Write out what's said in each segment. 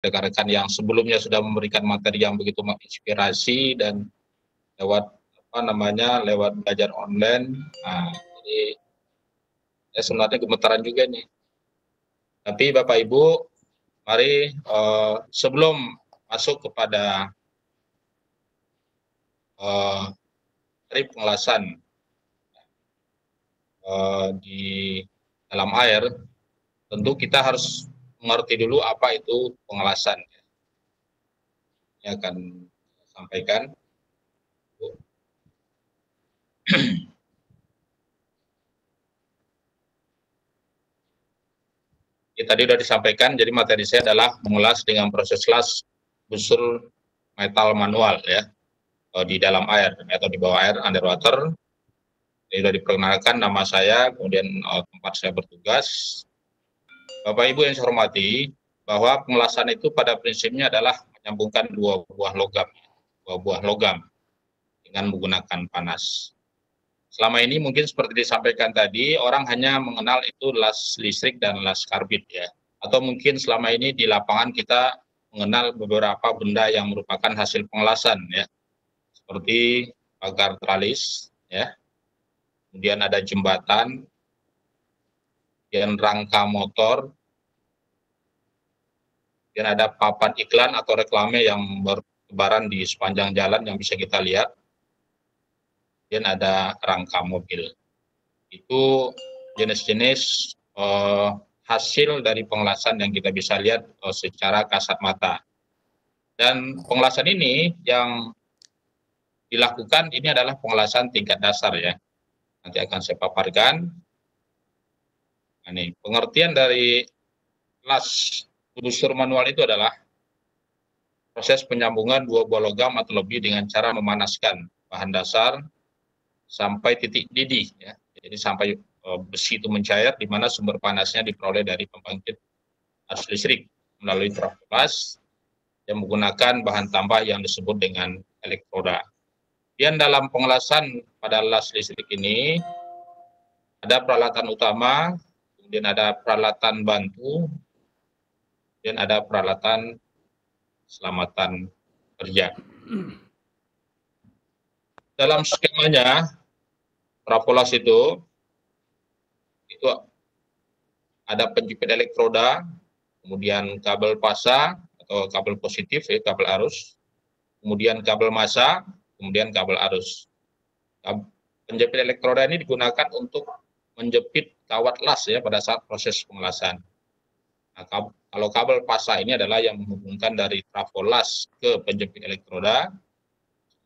rekan-rekan yang sebelumnya sudah memberikan materi yang begitu menginspirasi dan lewat lewat belajar online. Nah, jadi sebenarnya gemetaran juga nih. Tapi Bapak Ibu, mari sebelum masuk kepada dari pengelasan di dalam air, tentu kita harus mengerti dulu apa itu pengelasan. Ini akan sampaikan. Tadi sudah disampaikan, jadi materi saya adalah mengulas dengan proses las busur metal manual ya di dalam air atau di bawah air, underwater. Jadi sudah diperkenalkan nama saya, kemudian tempat saya bertugas. Bapak Ibu yang saya hormati, bahwa pengelasan itu pada prinsipnya adalah menyambungkan dua buah logam dengan menggunakan panas. Selama ini mungkin seperti disampaikan tadi, orang hanya mengenal itu las listrik dan las karbit ya. Atau mungkin selama ini di lapangan kita mengenal beberapa benda yang merupakan hasil pengelasan ya. Seperti pagar tralis ya. Kemudian ada jembatan, kemudian rangka motor, kemudian ada papan iklan atau reklame yang bertebaran di sepanjang jalan yang bisa kita lihat. Kemudian ada rangka mobil. Itu jenis-jenis hasil dari pengelasan yang kita bisa lihat secara kasat mata. Dan pengelasan ini yang dilakukan ini adalah pengelasan tingkat dasar ya. Nanti akan saya paparkan. Nah, ini pengertian dari las busur manual itu adalah proses penyambungan dua buah logam atau lebih dengan cara memanaskan bahan dasar sampai titik didih ya. Jadi sampai besi itu mencair, di mana sumber panasnya diperoleh dari pembangkit arus listrik melalui trafo las yang menggunakan bahan tambah yang disebut dengan elektroda. Dan dalam pengelasan pada las listrik ini ada peralatan utama, kemudian ada peralatan bantu, dan ada peralatan selamatan kerja. Dalam skemanya, trafo las itu ada penjepit elektroda, kemudian kabel pasa atau kabel positif, ya, kabel arus, kemudian kabel massa, kemudian kabel arus. Penjepit elektroda ini digunakan untuk menjepit kawat las ya pada saat proses pengelasan. Nah, kalau kabel pasa ini adalah yang menghubungkan dari trafo las ke penjepit elektroda,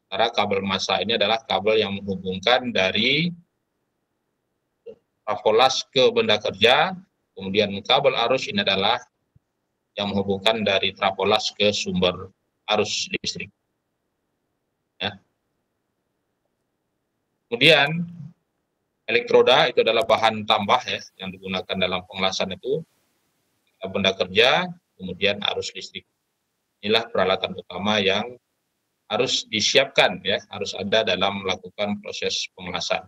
sementara kabel massa ini adalah kabel yang menghubungkan dari trafo las ke benda kerja, kemudian kabel arus ini adalah yang menghubungkan dari trafo las ke sumber arus listrik. Ya. Kemudian elektroda itu adalah bahan tambah ya yang digunakan dalam pengelasan itu, benda kerja, kemudian arus listrik. Inilah peralatan utama yang harus disiapkan ya, harus ada dalam melakukan proses pengelasan.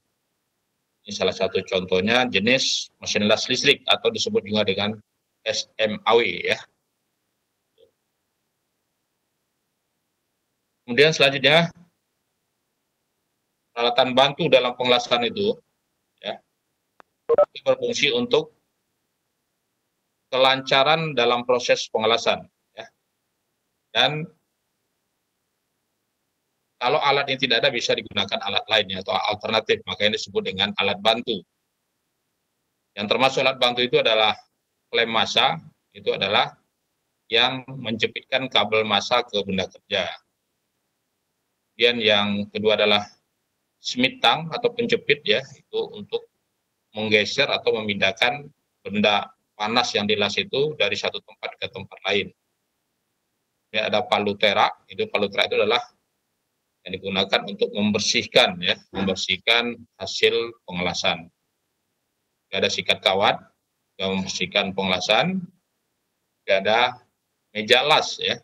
Ini salah satu contohnya jenis mesin las listrik atau disebut juga dengan SMAW ya. Kemudian selanjutnya peralatan bantu dalam pengelasan itu ya, berfungsi untuk kelancaran dalam proses pengelasan ya. Dan kalau alat ini tidak ada, bisa digunakan alat lainnya atau alternatif, makanya disebut dengan alat bantu. Yang termasuk alat bantu itu adalah klem massa, itu adalah yang menjepitkan kabel massa ke benda kerja. Kemudian yang kedua adalah smitang atau penjepit ya, itu untuk menggeser atau memindahkan benda panas yang dilas itu dari satu tempat ke tempat lain. Ya, ada palutera, itu adalah yang digunakan untuk membersihkan ya, membersihkan hasil pengelasan. Ada sikat kawat yang membersihkan pengelasan. Ada meja las ya.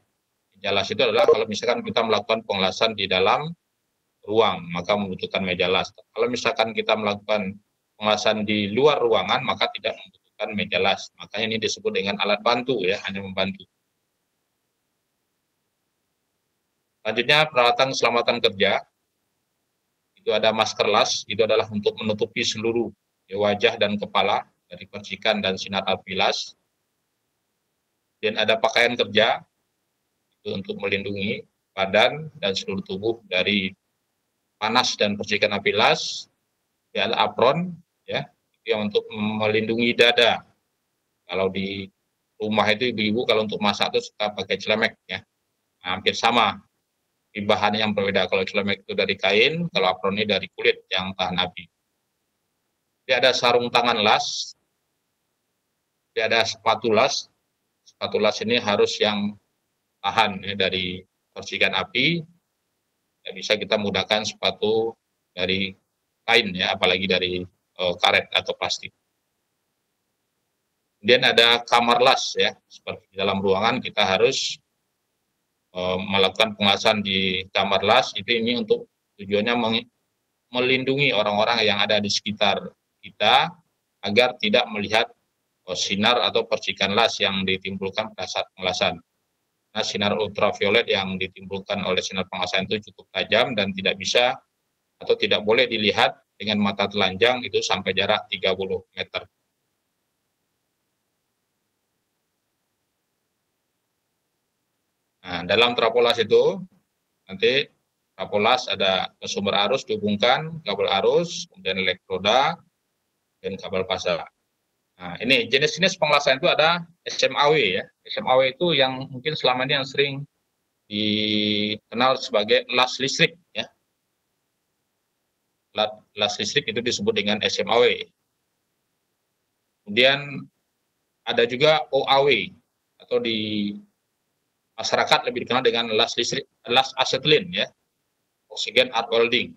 Meja las itu adalah kalau misalkan kita melakukan pengelasan di dalam ruang, maka membutuhkan meja las. Kalau misalkan kita melakukan pengelasan di luar ruangan, maka tidak membutuhkan meja las. Makanya ini disebut dengan alat bantu ya, hanya membantu. Selanjutnya peralatan keselamatan kerja, itu ada masker las, itu adalah untuk menutupi seluruh wajah dan kepala dari percikan dan sinar api las. Dan ada pakaian kerja, itu untuk melindungi badan dan seluruh tubuh dari panas dan percikan api las. Ya, ada apron, ya, yang untuk melindungi dada. Kalau di rumah itu ibu-ibu kalau untuk masak itu suka pakai celemek, ya, hampir sama. Bahannya yang berbeda, kalau celemek itu dari kain, kalau apron ini dari kulit yang tahan api. Jadi ada sarung tangan las, jadi ada sepatu las. Sepatu las ini harus yang tahan ya, dari percikan api. Ya, bisa kita menggunakan sepatu dari kain, ya, apalagi dari karet atau plastik. Kemudian ada kamar las, ya, seperti di dalam ruangan kita harus melakukan pengelasan di kamar las. Itu ini untuk tujuannya melindungi orang-orang yang ada di sekitar kita agar tidak melihat sinar atau percikan las yang ditimbulkan pada saat pengelasan. Nah, sinar ultraviolet yang ditimbulkan oleh sinar pengelasan itu cukup tajam dan tidak bisa atau tidak boleh dilihat dengan mata telanjang itu sampai jarak 30 meter. Nah, dalam trapolas itu nanti trapolas ada sumber arus dihubungkan, kabel arus, kemudian elektroda, dan kabel pasar. Nah, ini jenis-jenis pengelasan itu ada SMAW, ya. SMAW itu yang mungkin selama ini yang sering dikenal sebagai las listrik, ya. Las listrik itu disebut dengan SMAW. Kemudian ada juga OAW atau di masyarakat lebih dikenal dengan las listrik, las acetylene, ya, oksigen arc welding.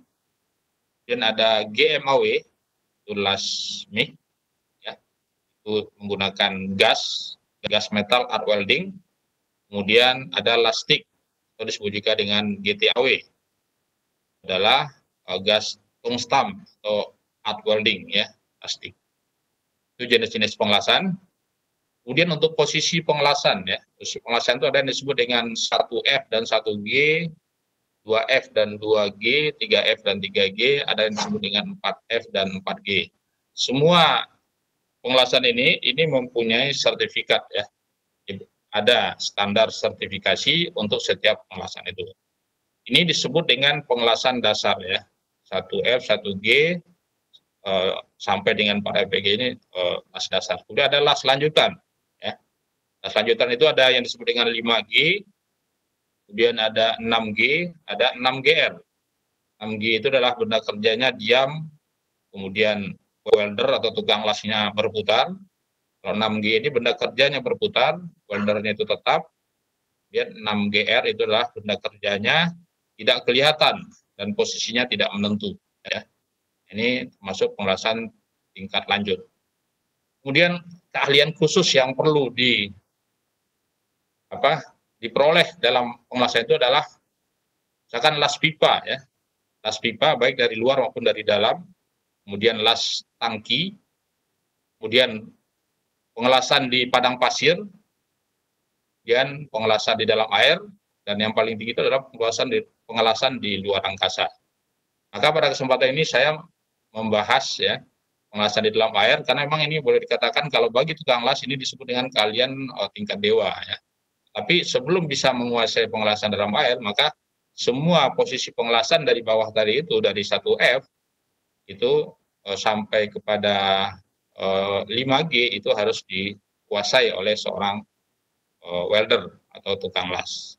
Dan ada GMAW itu las MIG, ya, itu menggunakan gas metal arc welding. Kemudian ada las TIG atau disebut juga dengan GTAW, adalah gas tungstam atau arc welding, ya, plastik. Itu jenis-jenis pengelasan. Kemudian untuk posisi pengelasan, ya, posisi pengelasan itu ada yang disebut dengan 1F dan 1G, 2F dan 2G, 3F dan 3G, ada yang disebut dengan 4F dan 4G. Semua pengelasan ini mempunyai sertifikat, ya. Ada standar sertifikasi untuk setiap pengelasan itu. Ini disebut dengan pengelasan dasar, ya. 1F, 1G, sampai dengan 4FPG ini las dasar. Kemudian ada las lanjutan, ya. Las lanjutan itu ada yang disebut dengan 5G, kemudian ada 6G, ada 6GR. 6G itu adalah benda kerjanya diam, kemudian welder atau tukang lasnya berputar. Kalau 6G ini benda kerjanya berputar, weldernya itu tetap. Kemudian 6GR itu adalah benda kerjanya tidak kelihatan dan posisinya tidak menentu, ya. Ini termasuk pengelasan tingkat lanjut. Kemudian keahlian khusus yang perlu diperoleh dalam pengelasan itu adalah misalkan las pipa, ya. Las pipa baik dari luar maupun dari dalam, kemudian las tangki, kemudian pengelasan di padang pasir, kemudian pengelasan di dalam air, dan yang paling tinggi itu adalah pengelasan di luar angkasa. Maka pada kesempatan ini saya membahas, ya, pengelasan di dalam air, karena memang ini boleh dikatakan kalau bagi tukang las ini disebut dengan keahlian tingkat dewa, ya. Tapi sebelum bisa menguasai pengelasan dalam air, maka semua posisi pengelasan dari bawah tadi itu, dari 1F itu sampai kepada 5G itu harus dikuasai oleh seorang welder atau tukang las.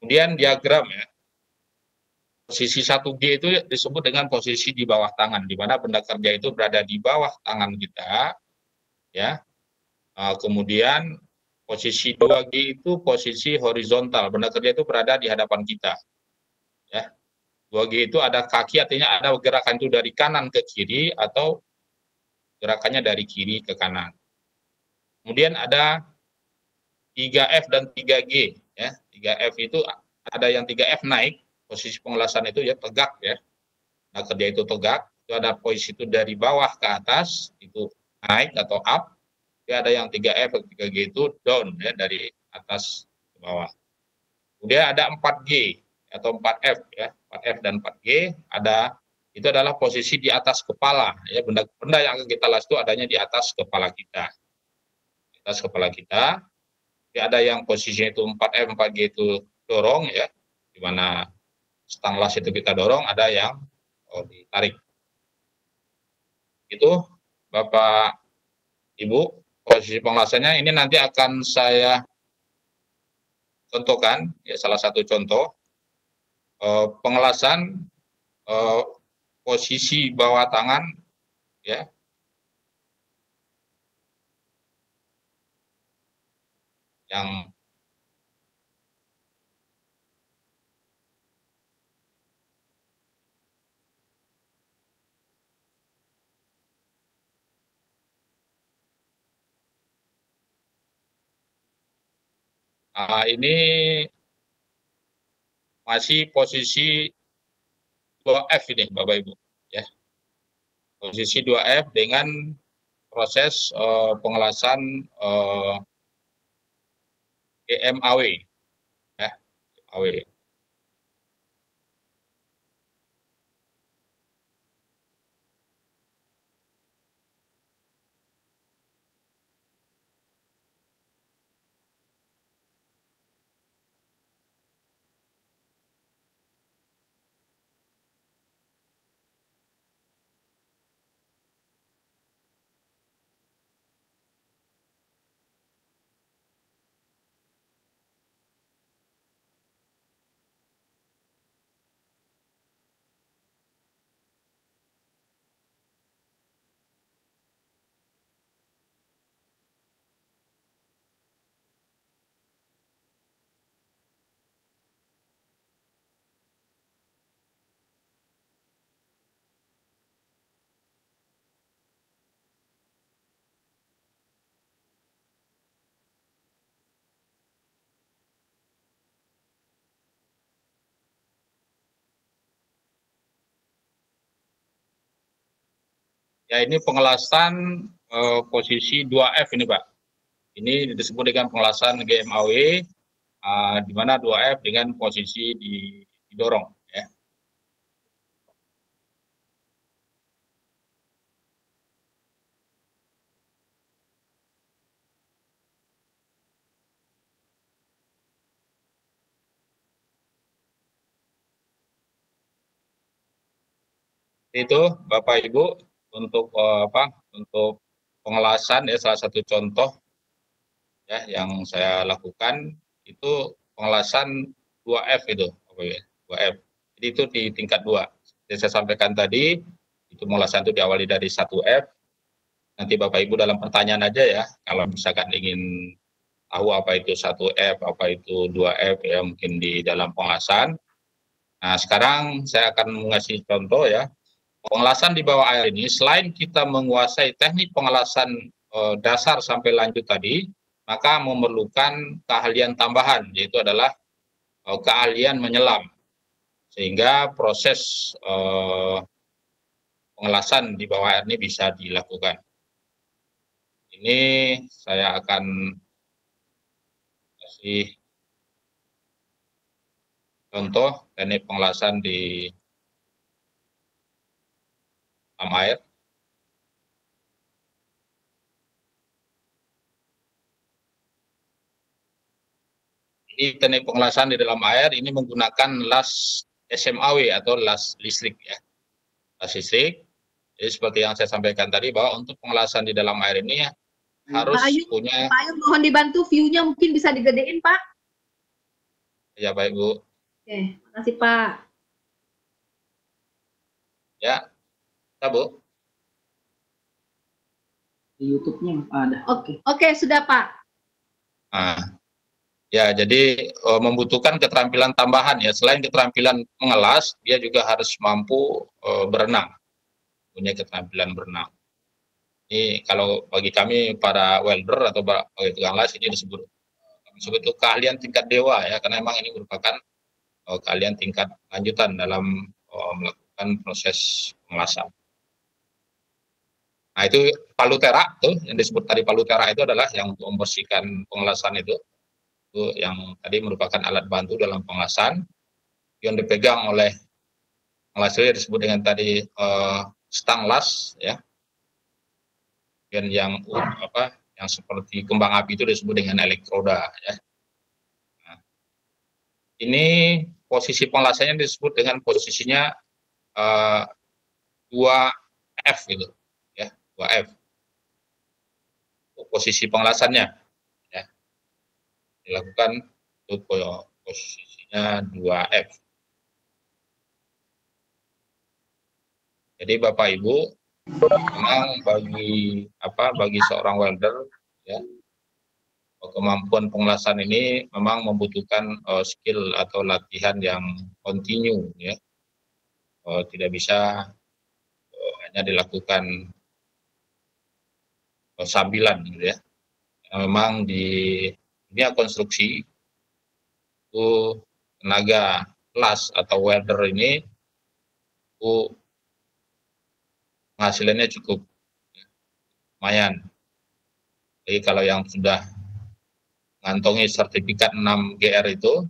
Kemudian diagram, ya. Posisi 1G itu disebut dengan posisi di bawah tangan, di mana benda kerja itu berada di bawah tangan kita, ya. Kemudian posisi 2G itu posisi horizontal, benda kerja itu berada di hadapan kita, ya. 2G itu ada kaki, artinya ada gerakan itu dari kanan ke kiri atau gerakannya dari kiri ke kanan. Kemudian ada 3F dan 3G, ya. 3F itu ada yang 3F naik, posisi pengelasan itu, ya, tegak, ya. Nah, kerja itu tegak, itu ada posisi itu dari bawah ke atas, itu naik atau up. Ya, ada yang 3F atau 3G itu down, ya, dari atas ke bawah. Kemudian ada 4G atau 4F ya, 4F dan 4G itu adalah posisi di atas kepala ya, benda yang akan kita las itu adanya di atas kepala kita. Di atas kepala kita. Ya, ada yang posisinya itu 4F 4G itu dorong ya, di mana stang las itu kita dorong, ada yang ditarik. Itu Bapak Ibu, posisi pengelasannya ini nanti akan saya contohkan ya, salah satu contoh pengelasan posisi bawah tangan ya, yang ini masih posisi 2F ini Bapak Ibu ya, posisi 2F dengan proses pengelasan GMAW ya, AW. Ya, ini pengelasan posisi 2F ini Pak. Ini disebut dengan pengelasan GMAW, di mana 2F dengan posisi didorong ya. Itu Bapak Ibu untuk untuk pengelasan ya, salah satu contoh ya yang saya lakukan itu pengelasan 2F itu, 2F. Jadi itu di tingkat 2. Jadi saya sampaikan tadi, itu pengelasan itu diawali dari 1F. Nanti Bapak Ibu dalam pertanyaan aja ya, kalau misalkan ingin tahu apa itu 1F, apa itu 2F ya, mungkin di dalam pengelasan. Nah, sekarang saya akan mengasih contoh ya. Pengelasan di bawah air ini, selain kita menguasai teknik pengelasan dasar sampai lanjut tadi, maka memerlukan keahlian tambahan, yaitu adalah keahlian menyelam, sehingga proses pengelasan di bawah air ini bisa dilakukan. Ini saya akan kasih contoh teknik pengelasan di dalam air. Jadi teknik pengelasan di dalam air ini menggunakan las SMAW atau las listrik ya. Las listrik. Jadi seperti yang saya sampaikan tadi bahwa untuk pengelasan di dalam air ini harus punya. Pak Ayu mohon dibantu view-nya mungkin bisa digedein Pak. Ya baik Bu. Oke, makasih Pak. Ya, bisa Bu. Di YouTube-nya ada. Oke, sudah Pak. Nah, ya jadi membutuhkan keterampilan tambahan ya, selain keterampilan mengelas, dia juga harus mampu berenang, punya keterampilan berenang. Ini kalau bagi kami para welder atau bagi tukang las ini disebut itu keahlian tingkat dewa ya, karena memang ini merupakan keahlian tingkat lanjutan dalam melakukan proses pengelasan. Nah itu palutera tuh yang disebut tadi, palutera itu adalah yang untuk membersihkan pengelasan itu Itu yang tadi merupakan alat bantu dalam pengelasan yang dipegang oleh penghasilnya disebut dengan tadi stang las, ya. Dan yang yang seperti kembang api itu disebut dengan elektroda, ya. Nah, ini posisi pengelasannya disebut dengan posisinya 2F gitu, ya, 2F. Posisi pengelasannya, ya, dilakukan untuk posisinya 2F. Jadi Bapak Ibu, memang bagi seorang welder, ya, kemampuan pengelasan ini memang membutuhkan skill atau latihan yang kontinu, ya. Tidak bisa hanya dilakukan sambilan, gitu ya. Memang di dunia konstruksi itu tenaga las atau welder ini itu penghasilannya cukup lumayan. Jadi kalau yang sudah mengantongi sertifikat 6GR itu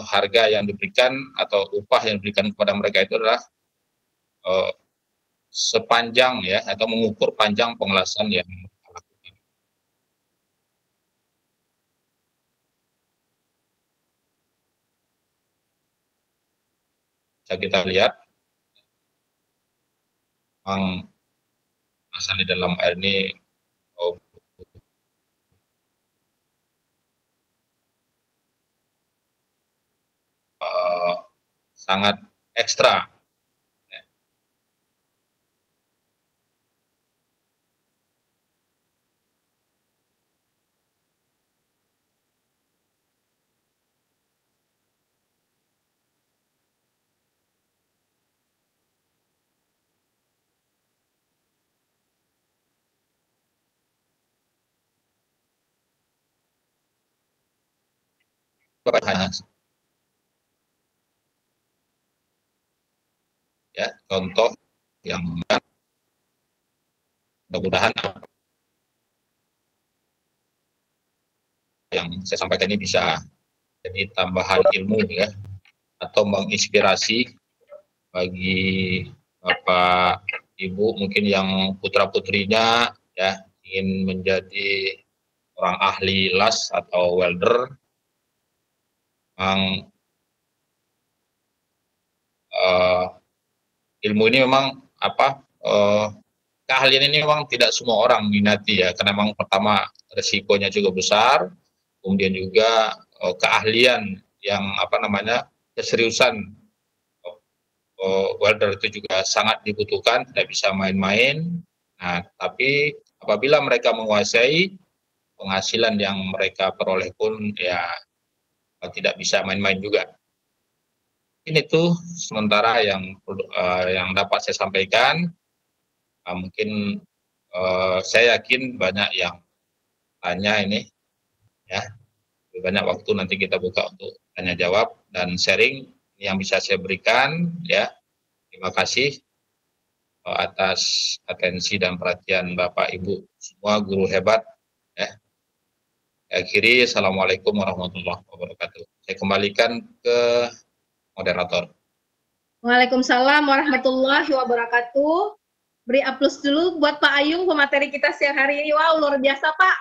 harga yang diberikan atau upah yang diberikan kepada mereka itu adalah sepanjang, ya, atau mengukur panjang pengelasan yang dilakukan. Bisa kita lihat memang pengelasan di dalam air ini sangat ekstra. Hanya, ya, contoh yang mudah-mudahan yang saya sampaikan ini bisa jadi tambahan ilmu, ya, atau menginspirasi bagi Bapak Ibu mungkin yang putra-putrinya, ya, ingin menjadi orang ahli las atau welder. Memang ilmu ini memang keahlian ini memang tidak semua orang minati, ya, karena memang pertama resikonya juga besar, kemudian juga keahlian yang keseriusan welder itu juga sangat dibutuhkan, tidak bisa main-main. Nah, tapi apabila mereka menguasai, penghasilan yang mereka peroleh pun, ya, tidak bisa main-main juga. Ini tuh sementara yang dapat saya sampaikan. Mungkin saya yakin banyak yang tanya ini, ya. Banyak waktu nanti kita buka untuk tanya jawab dan sharing yang bisa saya berikan, ya. Terima kasih atas atensi dan perhatian Bapak Ibu semua guru hebat, ya. Akhiri, assalamualaikum warahmatullahi wabarakatuh. Saya kembalikan ke moderator. Waalaikumsalam warahmatullahi wabarakatuh. Beri aplaus dulu buat Pak Ayung, pemateri kita siang hari ini. Wow, luar biasa Pak.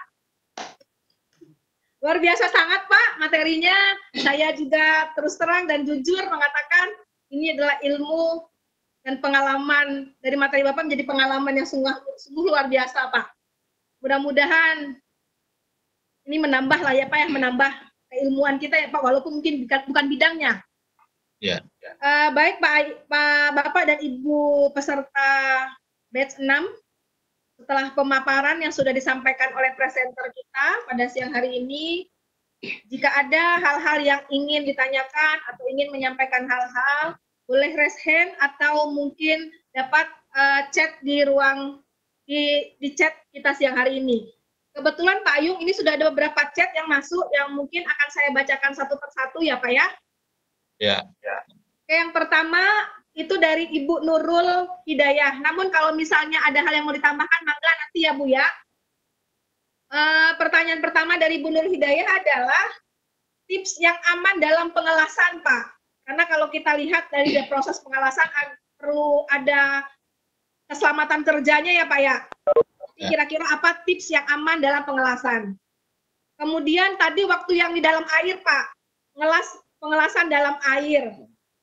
Luar biasa sangat Pak materinya. Saya juga terus terang dan jujur mengatakan ini adalah ilmu dan pengalaman dari materi Bapak menjadi pengalaman yang sungguh luar biasa Pak. Mudah-mudahan ini menambah lah, ya Pak, ya, menambah keilmuan kita, ya Pak, walaupun mungkin bukan bidangnya. Ya. Baik Pak Bapak dan Ibu peserta batch 6, setelah pemaparan yang sudah disampaikan oleh presenter kita pada siang hari ini, jika ada hal-hal yang ingin ditanyakan atau ingin menyampaikan hal-hal, boleh raise hand atau mungkin dapat chat di ruang di chat kita siang hari ini. Kebetulan Pak Ayung ini sudah ada beberapa chat yang masuk yang mungkin akan saya bacakan satu persatu, ya Pak, ya. Ya. Oke, yang pertama itu dari Ibu Nurul Hidayah. Namun kalau misalnya ada hal yang mau ditambahkan, mangga nanti ya Bu, ya. Pertanyaan pertama dari Bu Nur Hidayah adalah tips yang aman dalam pengelasan, Pak. Karena kalau kita lihat dari proses pengelasan perlu ada keselamatan kerjanya ya, Pak ya. Kira-kira apa tips yang aman dalam pengelasan? Kemudian tadi waktu yang di dalam air, Pak, pengelasan dalam air.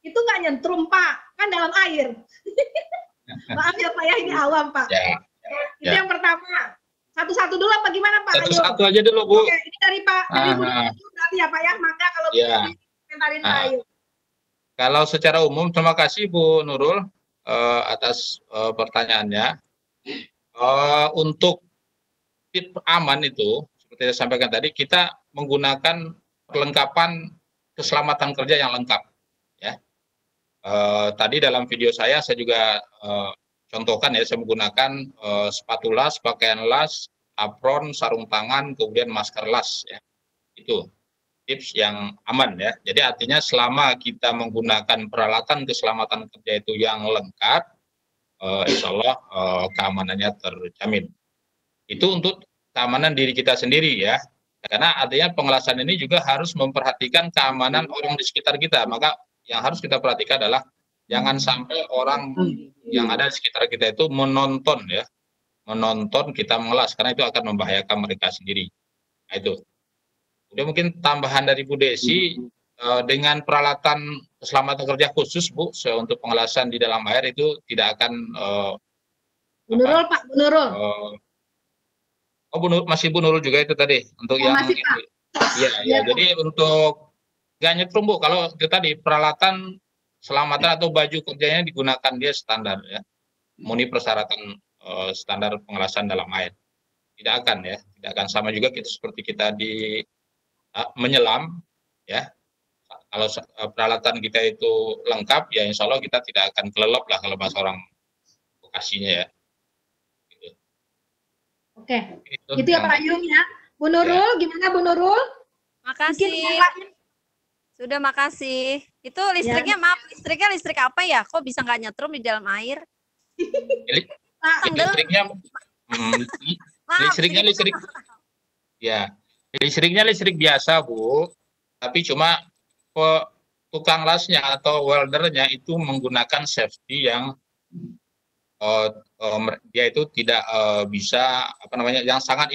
Itu nggak nyentrum, Pak, kan dalam air. Maaf ya, Pak ya, ini awam, Pak. Itu yang pertama. Satu-satu dulu apa gimana, Pak? Satu-satu aja dulu, Bu. Oke, ini dari Pak, dari Bu berarti ya, Pak ya. Maka kalau komentarin Pak Ayu. Kalau secara umum, terima kasih Bu Nurul atas pertanyaannya. Untuk tip aman itu, seperti saya sampaikan tadi, kita menggunakan perlengkapan keselamatan kerja yang lengkap. Ya. Tadi dalam video saya juga contohkan ya, saya menggunakan sepatu las, pakaian las, apron, sarung tangan, kemudian masker las. Ya. Itu tips yang aman ya. Jadi artinya selama kita menggunakan peralatan keselamatan kerja itu yang lengkap, insya Allah keamanannya terjamin. Itu untuk keamanan diri kita sendiri ya. Karena artinya pengelasan ini juga harus memperhatikan keamanan orang di sekitar kita. Maka yang harus kita perhatikan adalah jangan sampai orang yang ada di sekitar kita itu menonton ya, menonton kita mengelas, karena itu akan membahayakan mereka sendiri. Nah, itu. Kemudian mungkin tambahan dari Bu Desi, dengan peralatan keselamatan kerja khusus Bu, untuk pengelasan di dalam air itu tidak akan Bu Nurul, Pak, Bu Nurul. Masih Bu Nurul juga itu tadi untuk yang masih, itu. Ya, jadi untuk nggak nyetrum Bu, kalau itu tadi peralatan selamatan atau baju kerjanya digunakan dia standar ya, memenuhi persyaratan standar pengelasan dalam air. Tidak akan ya, tidak akan sama juga kita seperti kita di menyelam ya. Kalau peralatan kita itu lengkap ya, insya Allah kita tidak akan kelelep lah kalau bahasa orang Bekasinya ya. Gitu. Oke, itu ya Pak Ayung ya. Bu Nurul, gimana Bu Nurul? Makasih. Sudah, makasih. Itu listriknya, maaf, listrik apa ya? Kok bisa nggak nyetrum di dalam air? Listriknya listrik biasa Bu, tapi cuma tukang lasnya atau weldernya itu menggunakan safety yang dia itu tidak bisa yang sangat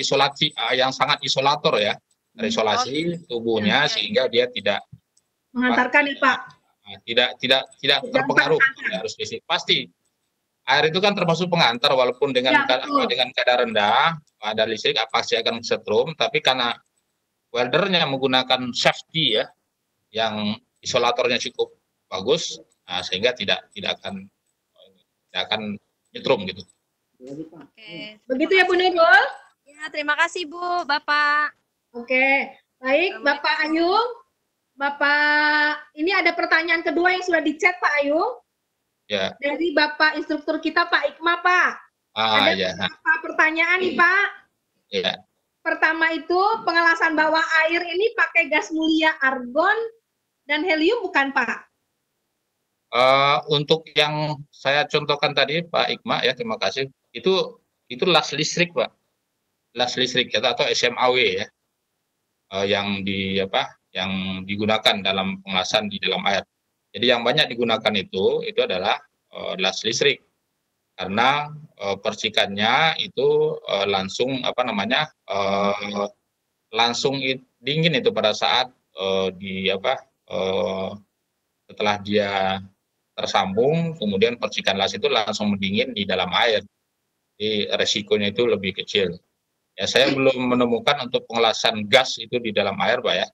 isolator ya, terisolasi tubuhnya sehingga dia tidak mengantarkan ya Pak. Tidak terpengaruh. Harus pasti air itu kan termasuk pengantar, walaupun dengan kadar rendah ada listrik pasti akan setrum, tapi karena weldernya menggunakan safety ya, yang isolatornya cukup bagus, sehingga tidak akan nyetrum gitu. Oke. Begitu ya Bu Nurul? Ya, terima kasih Bu, Bapak. Oke, baik Bapak Ayung. Bapak, ini ada pertanyaan kedua yang sudah di chat Pak Ayung. Ya. Dari Bapak instruktur kita Pak Ikma Pak. Ada beberapa pertanyaan nih Pak. Ya. Pertama itu, pengelasan bawah air ini pakai gas mulia argon dan helium bukan Pak? Untuk yang saya contohkan tadi Pak Ikma ya, terima kasih. Itu las listrik Pak. Las listrik atau SMAW ya. Yang digunakan dalam pengelasan di dalam air. Jadi yang banyak digunakan itu adalah las listrik, karena percikannya itu langsung langsung dingin itu pada saat setelah dia tersambung, kemudian percikan las itu langsung mendingin di dalam air. Jadi resikonya itu lebih kecil. Ya, saya belum menemukan untuk pengelasan gas itu di dalam air Pak ya.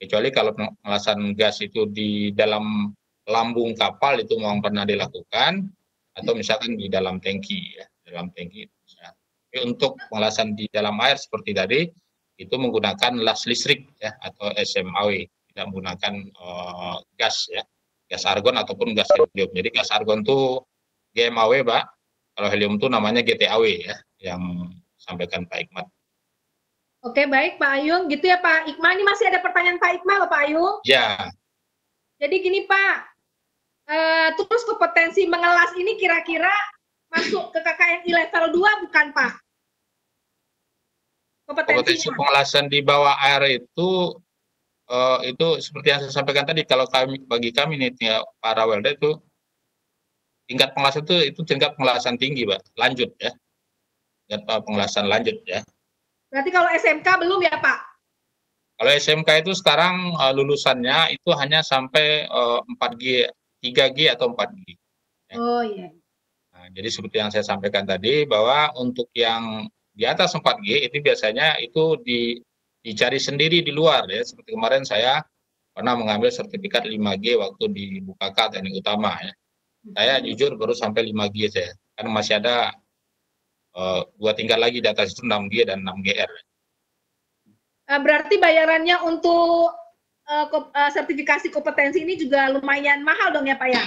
Kecuali kalau pengelasan gas itu di dalam lambung kapal itu memang pernah dilakukan, atau misalkan di dalam tangki ya, dalam tangki. Tapi untuk pengelasan di dalam air seperti tadi itu menggunakan las listrik ya, atau SMAW, tidak menggunakan gas ya, gas argon ataupun gas helium. Jadi gas argon itu GMAW Pak, kalau helium itu namanya GTAW ya, yang sampaikan Pak Ikmat. Oke, baik Pak Ayung, gitu ya Pak Ikma. Ini masih ada pertanyaan Pak Ikma loh Pak Ayung. Ya. Jadi gini Pak, terus kompetensi mengelas ini kira-kira masuk ke KKNI level 2 bukan Pak? Kompetensi kompetensinya? pengelasan di bawah air itu seperti yang saya sampaikan tadi, kalau bagi kami nih ya, para welder itu tingkat pengelasan itu tingkat pengelasan tinggi, Pak, lanjut ya, tingkat pengelasan lanjut ya. Berarti kalau SMK belum ya Pak? Kalau SMK itu sekarang lulusannya itu hanya sampai 4G, 3G atau 4G. Ya. Oh iya. Nah, jadi seperti yang saya sampaikan tadi, bahwa untuk yang di atas 4G itu biasanya itu dicari sendiri di luar ya. Seperti kemarin saya pernah mengambil sertifikat 5G waktu di Bukaka Teknik Utama ya. Saya jujur baru sampai 5G saya, karena masih ada 2 tingkat lagi di atas itu 6G dan 6GR. Berarti bayarannya untuk sertifikasi kompetensi ini juga lumayan mahal dong ya Pak ya?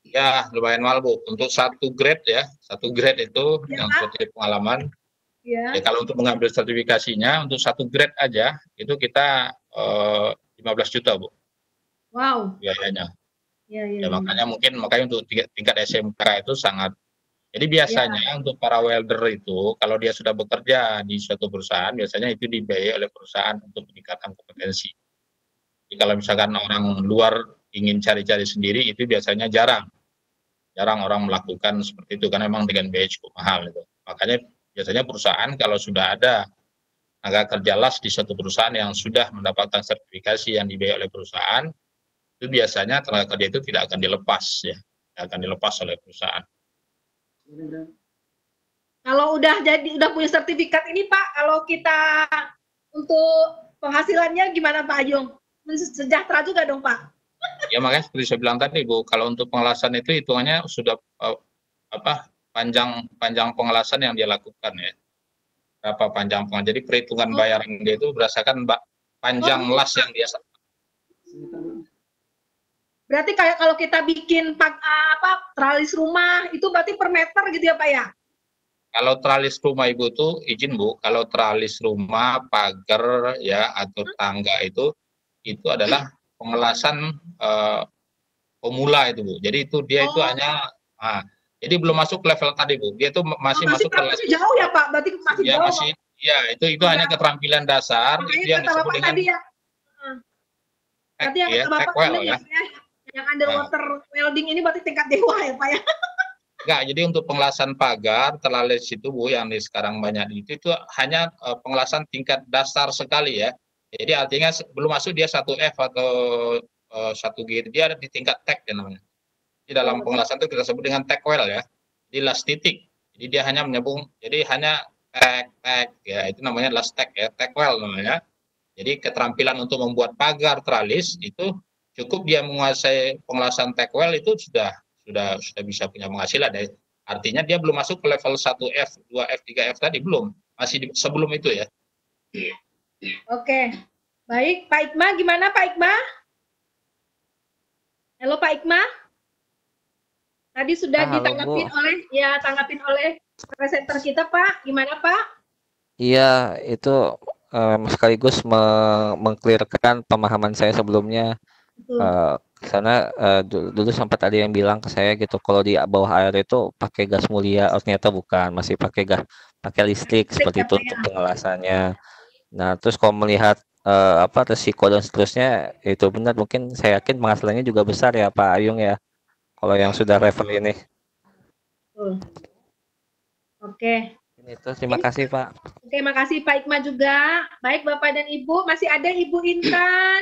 Ya, lumayan mahal Bu. Untuk satu grade ya, satu grade itu Ya, yang Pak? seperti pengalaman. Ya. Ya, kalau untuk mengambil sertifikasinya, untuk satu grade aja, itu kita 15 juta Bu Wow. biayanya. Ya, ya, Ya, ya. makanya untuk tingkat SMK itu sangat. Jadi biasanya untuk para welder itu, kalau dia sudah bekerja di suatu perusahaan, biasanya itu dibiayai oleh perusahaan untuk meningkatkan kompetensi. Jadi kalau misalkan orang luar ingin cari-cari sendiri, itu biasanya jarang orang melakukan seperti itu, karena memang dengan biaya cukup mahal itu. Makanya biasanya perusahaan kalau sudah ada tenaga kerja las di suatu perusahaan yang sudah mendapatkan sertifikasi yang dibiayai oleh perusahaan, itu biasanya tenaga kerja itu tidak akan dilepas ya, tidak akan dilepas oleh perusahaan. Kalau udah punya sertifikat ini Pak, kalau kita untuk penghasilannya gimana Pak Ayung? Sejahtera juga dong Pak? Ya makanya seperti saya bilang tadi Bu, kalau untuk pengelasan itu hitungannya sudah panjang pengelasan yang dia lakukan ya. Berapa panjang pengelasan. Jadi perhitungan bayaran dia itu berdasarkan panjang las yang dia. Berarti kayak kalau kita bikin tralis rumah itu berarti per meter gitu ya Pak ya? Kalau tralis rumah Ibu tuh izin Bu, kalau tralis rumah, pagar ya atau tangga itu adalah pengelasan pemula itu Bu. Jadi itu dia itu hanya jadi belum masuk level tadi Bu. Dia itu masih masuk ke level jauh ya Pak, berarti masih ya jauh. masih ya itu hanya keterampilan dasar itu yang disebut dengan tadi ya. Berarti yang kata Bapak tadi ya, yang underwater welding ini berarti tingkat dewa ya Pak ya? Enggak, jadi untuk pengelasan pagar, teralis itu Bu, yang sekarang banyak itu hanya pengelasan tingkat dasar sekali ya. Jadi artinya belum masuk dia 1F atau 1G, dia ada di tingkat tag ya namanya. Di dalam pengelasan itu kita sebut dengan tag well ya, di last titik. Jadi dia hanya menyambung, jadi hanya tag ya, itu namanya last tag ya, tag well namanya. Jadi keterampilan untuk membuat pagar teralis itu cukup dia menguasai pengelasan tag well itu sudah bisa punya penghasilan ya. Artinya dia belum masuk ke level 1F, 2F, 3F tadi belum. Masih sebelum itu ya. Oke. Baik, Pak Ikma gimana Pak Ikma? Halo Pak Ikma? Tadi sudah tanggapin oleh presenter kita Pak. Gimana Pak? Iya, itu sekaligus mengklirkan pemahaman saya sebelumnya. Karena dulu sempat ada yang bilang ke saya gitu, kalau di bawah air itu pakai gas mulia, ternyata bukan, masih pakai listrik seperti itu untuk pengelasannya. Nah, terus kalau melihat resiko dan seterusnya, itu benar, mungkin saya yakin penghasilannya juga besar ya Pak Ayung ya, kalau yang sudah level ini. Oke. Itu terima kasih Pak. Oke, makasih Pak Ikma juga. Baik Bapak dan Ibu, masih ada Ibu Intan,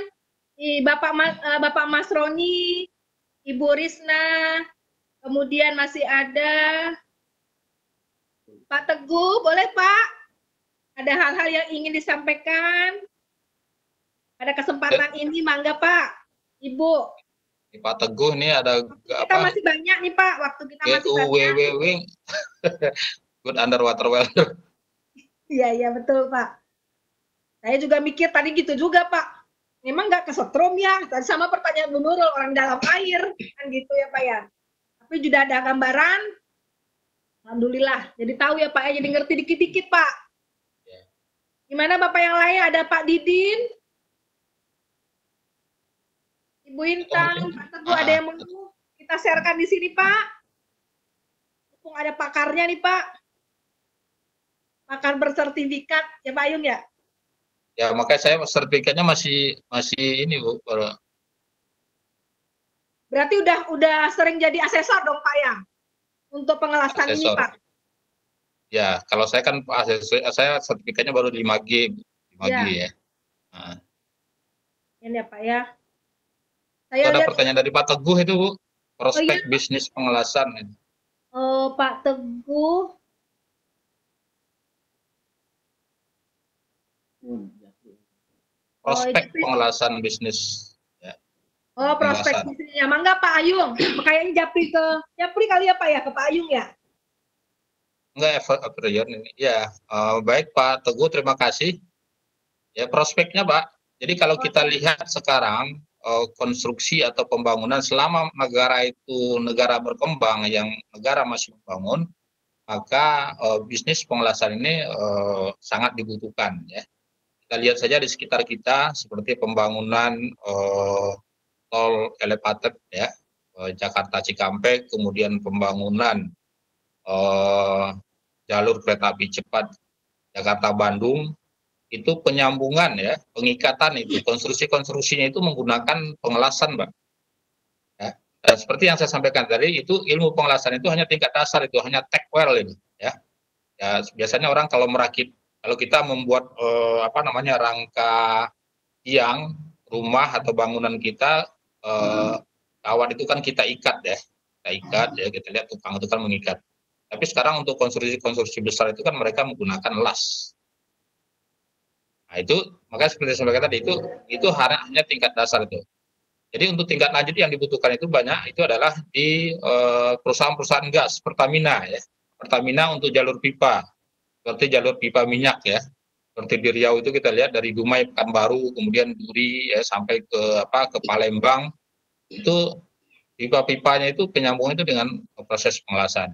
Bapak Mas Roni, Ibu Risna, kemudian masih ada Pak Teguh, boleh Pak? Ada hal-hal yang ingin disampaikan? Pada kesempatan ini, mangga Pak, Ibu. Pak Teguh ini ada kita masih banyak nih Pak, waktu kita masih banyak. Good underwater welder. Iya, betul Pak. Saya juga mikir tadi gitu juga Pak. Memang nggak kesetrum ya, tadi sama pertanyaan Bu Nurul, orang dalam air, kan gitu ya Pak ya. Tapi sudah ada gambaran, alhamdulillah. Jadi tahu ya Pak ya, jadi ngerti dikit-dikit Pak. Gimana Bapak yang lain? Ada Pak Didin, Ibu Intan, Pak Teguh, ada yang mau kita sharekan di sini Pak? Mumpung ada pakarnya nih Pak. akan bersertifikat ya Pak Ayung ya? Ya, makanya saya sertifikatnya masih ini Bu. Berarti udah sering jadi asesor dong Pak ya untuk pengelasan ini Asesor. Pak. Ya, kalau saya kan saya sertifikatnya baru 5G, 5G ya. Nah. Ini ya Pak ya. Saya ada pertanyaan dari Pak Teguh itu Bu, prospek bisnis pengelasan. Oh, Pak Teguh. Prospek pengelasan bisnis. Ya. Oh, prospek bisnisnya. Mangga Pak Ayung. Kayaknya Japri kali ya Pak ya, ke Pak Ayung ya? Enggak, ini. Ya, baik Pak Teguh, terima kasih. Ya, prospeknya Pak. Jadi kalau kita lihat sekarang konstruksi atau pembangunan selama negara itu negara berkembang yang negara masih membangun, maka bisnis pengelasan ini sangat dibutuhkan ya. Kita lihat saja di sekitar kita seperti pembangunan tol elevated ya, Jakarta Cikampek, kemudian pembangunan jalur kereta api cepat Jakarta Bandung, itu penyambungan ya, pengikatan itu, konstruksinya itu menggunakan pengelasan, Mbak. Ya. Dan seperti yang saya sampaikan tadi, itu ilmu pengelasan itu hanya tingkat dasar, itu hanya tech well ini, ya. Ya biasanya orang kalau merakit, kalau kita membuat rangka tiang rumah atau bangunan kita, awan itu kan kita ikat ya, kita lihat tukang itu kan mengikat. Tapi sekarang untuk konstruksi besar itu kan mereka menggunakan las. Nah itu, makanya seperti saya sampaikan tadi, itu hanya tingkat dasar itu. Jadi untuk tingkat lanjut yang dibutuhkan itu banyak, itu adalah di perusahaan-perusahaan gas, Pertamina ya. Pertamina untuk jalur pipa, seperti jalur pipa minyak ya. Seperti di Riau itu kita lihat dari Dumai, Pekanbaru, kemudian Duri ya, sampai ke Palembang, itu pipa-pipanya itu penyambungan itu dengan proses pengelasan.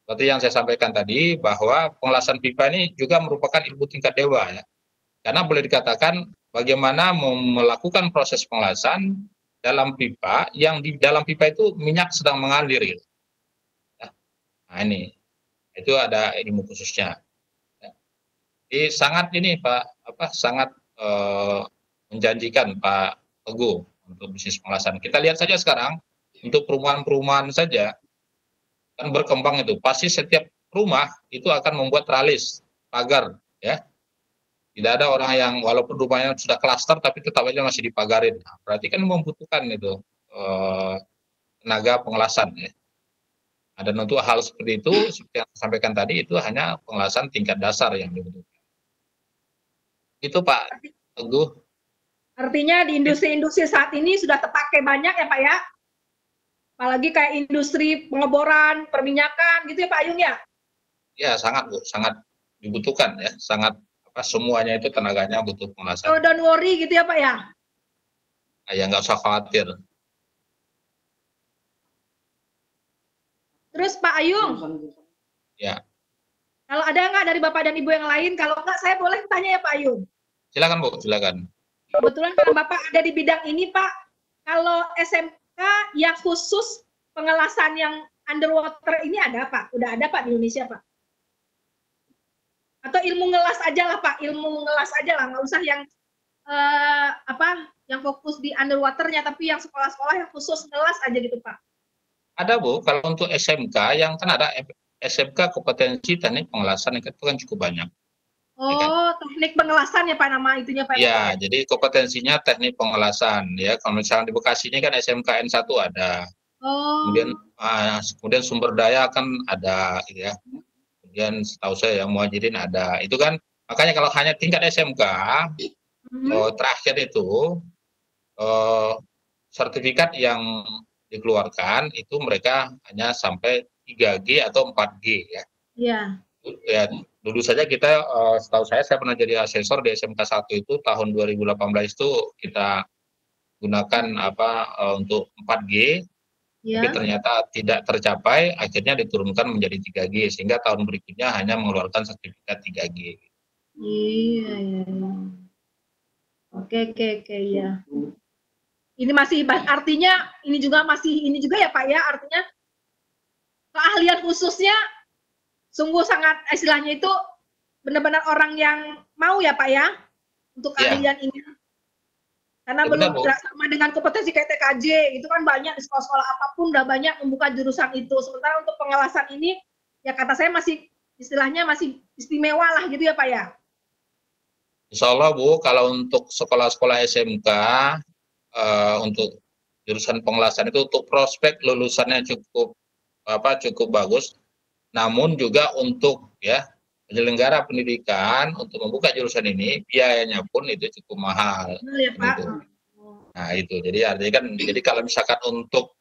Seperti yang saya sampaikan tadi, bahwa pengelasan pipa ini juga merupakan ilmu tingkat dewa ya. Karena boleh dikatakan bagaimana melakukan proses pengelasan dalam pipa, yang di dalam pipa itu minyak sedang mengalir. Gitu. Nah ini, itu ada ilmu khususnya. Jadi sangat ini Pak, sangat menjanjikan Pak Teguh untuk bisnis pengelasan. Kita lihat saja sekarang untuk perumahan-perumahan saja kan berkembang itu. Pasti setiap rumah itu akan membuat tralis, pagar, ya. Tidak ada orang yang walaupun rumahnya sudah klaster tapi tetap aja masih dipagarin. Nah, berarti kan membutuhkan itu tenaga pengelasan ya. Dan untuk hal seperti itu, seperti yang saya sampaikan tadi, itu hanya pengelasan tingkat dasar yang dibutuhkan. Itu Pak Teguh. Artinya di industri-industri saat ini sudah terpakai banyak ya Pak ya? Apalagi kayak industri pengeboran, perminyakan gitu ya Pak Ayung ya? Ya sangat Bu, sangat dibutuhkan ya, sangat semuanya itu tenaganya butuh pengelasan. Oh, don't worry gitu ya Pak ya? Ya nggak usah khawatir. Terus Pak Ayung, ya. Kalau ada nggak dari Bapak dan Ibu yang lain? Kalau nggak, saya boleh tanya ya Pak Ayung? Silakan Bu, silakan. Kebetulan kalau Bapak ada di bidang ini Pak, kalau SMK yang khusus pengelasan yang underwater ini ada Pak? Udah ada Pak di Indonesia Pak? Atau ilmu ngelas aja lah Pak, ilmu ngelas aja lah, nggak usah yang yang fokus di underwaternya, tapi yang sekolah-sekolah yang khusus ngelas aja gitu Pak. Ada Bu, kalau untuk SMK yang kan ada SMK kompetensi teknik pengelasan itu kan cukup banyak. Oh, ya kan? Teknik pengelasan ya Pak nama itunya Pak? Ya, jadi kompetensinya teknik pengelasan ya. Kalau misalnya di Bekasi ini kan SMK N1 ada. Oh. Kemudian sumber daya kan ada gitu ya. Kemudian setahu saya yang Muhajirin ada. Itu kan makanya kalau hanya tingkat SMK terakhir itu sertifikat yang dikeluarkan itu mereka hanya sampai 3G atau 4G ya. Iya. Ya, dulu saja kita setahu saya pernah jadi asesor di SMK 1 itu tahun 2018 itu kita gunakan untuk 4G. Ya. Tapi ternyata tidak tercapai, akhirnya diturunkan menjadi 3G sehingga tahun berikutnya hanya mengeluarkan sertifikat 3G. Iya. Oke ya. Ini masih artinya ini juga ya Pak ya, artinya keahlian khususnya sungguh sangat istilahnya itu benar-benar orang yang mau ya Pak ya untuk Iya. keahlian ini. Karena Ya, belum benar, Bu. sama dengan kompetensi kayak TKJ, itu kan banyak di sekolah-sekolah apapun udah banyak membuka jurusan itu. Sementara untuk pengelasan ini, ya kata saya masih istilahnya masih istimewa lah gitu ya Pak ya. Insya Allah Bu, kalau untuk sekolah-sekolah SMK untuk jurusan pengelasan itu untuk prospek lulusannya cukup bagus. Namun juga untuk ya penyelenggara pendidikan untuk membuka jurusan ini biayanya pun itu cukup mahal. Benar ya Pak. Gitu. Nah itu jadi artinya kan jadi kalau misalkan untuk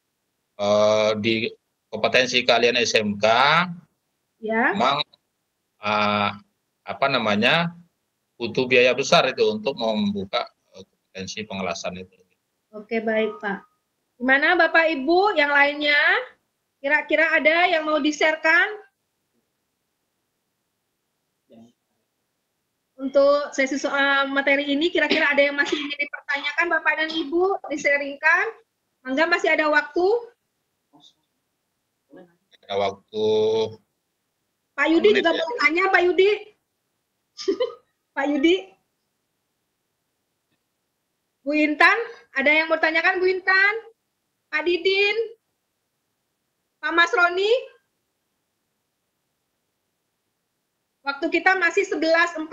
di kompetensi kalian SMK Ya. memang butuh biaya besar itu untuk membuka kompetensi pengelasan itu. Oke baik Pak. Gimana Bapak Ibu yang lainnya? Kira-kira ada yang mau di-sharekan? Untuk sesi soal materi ini kira-kira ada yang masih ingin dipertanyakan Bapak dan Ibu, di-sharingkan? Mangga masih ada waktu? Ada waktu. Pak Yudi juga ya. mau tanya Pak Yudi. Pak Yudi. Bu Intan, ada yang mau tanyakan Bu Intan? Pak Didin? Pak Mas Roni? Waktu kita masih 11.42.